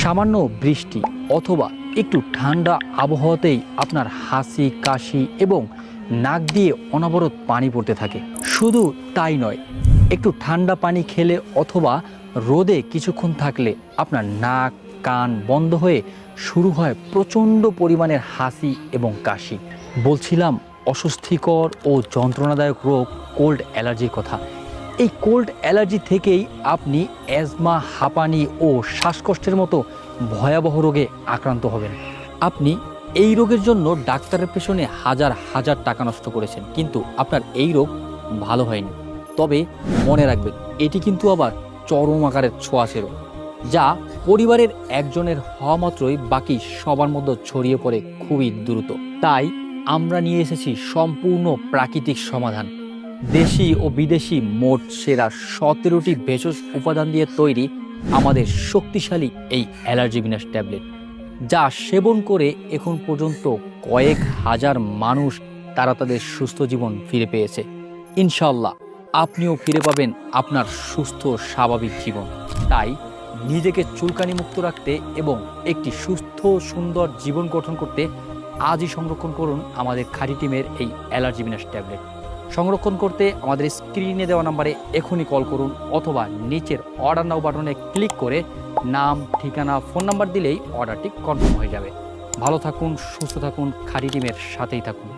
সামান্য বৃষ্টি অথবা একটু ঠান্ডা আবহাওয়াতেই আপনার হাসি কাশি এবং নাক দিয়ে অনবরত পানি পড়তে থাকে। শুধু তাই নয়, একটু ঠান্ডা পানি খেলে অথবা রোদে কিছুক্ষণ থাকলে আপনার নাক কান বন্ধ হয়ে শুরু হয় প্রচণ্ড পরিমাণের হাসি এবং কাশি। বলছিলাম অস্বস্তিকর ও যন্ত্রণাদায়ক রোগ কোল্ড অ্যালার্জির কথা। এই কোল্ড অ্যালার্জি থেকেই আপনি অ্যাজমা, হাঁপানি ও শ্বাসকষ্টের মতো ভয়াবহ রোগে আক্রান্ত হবেন। আপনি এই রোগের জন্য ডাক্তারের পেছনে হাজার হাজার টাকা নষ্ট করেছেন, কিন্তু আপনার এই রোগ ভালো হয়নি। তবে মনে রাখবেন, এটি কিন্তু আবার চরম আকারের ছোঁয়াচে রোগ, যা পরিবারের একজনের হওয়া মাত্রই বাকি সবার মধ্যে ছড়িয়ে পড়ে খুবই দ্রুত। তাই আমরা নিয়ে এসেছি সম্পূর্ণ প্রাকৃতিক সমাধান। দেশি ও বিদেশি মোট সেরা 17টি ভেষজ উপাদান দিয়ে তৈরি আমাদের শক্তিশালী এই অ্যালার্জি বিনাশ ট্যাবলেট, যা সেবন করে এখন পর্যন্ত কয়েক হাজার মানুষ তারা তাদের সুস্থ জীবন ফিরে পেয়েছে। ইনশাল্লাহ আপনিও ফিরে পাবেন আপনার সুস্থ স্বাভাবিক জীবন। তাই নিজেকে চুলকানি মুক্ত রাখতে এবং একটি সুস্থ সুন্দর জীবন গঠন করতে আজই সংরক্ষণ করুন আমাদের খাঁটি টিমের এই অ্যালার্জি বিনাশ ট্যাবলেট। সংরক্ষণ করতে আমাদের স্ক্রিনে দেওয়া নাম্বারে এখনই কল করুন অথবা নিচের অর্ডার নাও বাটনে ক্লিক করে নাম, ঠিকানা, ফোন নাম্বার দিলেই অর্ডারটি কনফার্ম হয়ে যাবে। ভালো থাকুন, সুস্থ থাকুন, খাঁটি টিমের সাথেই থাকুন।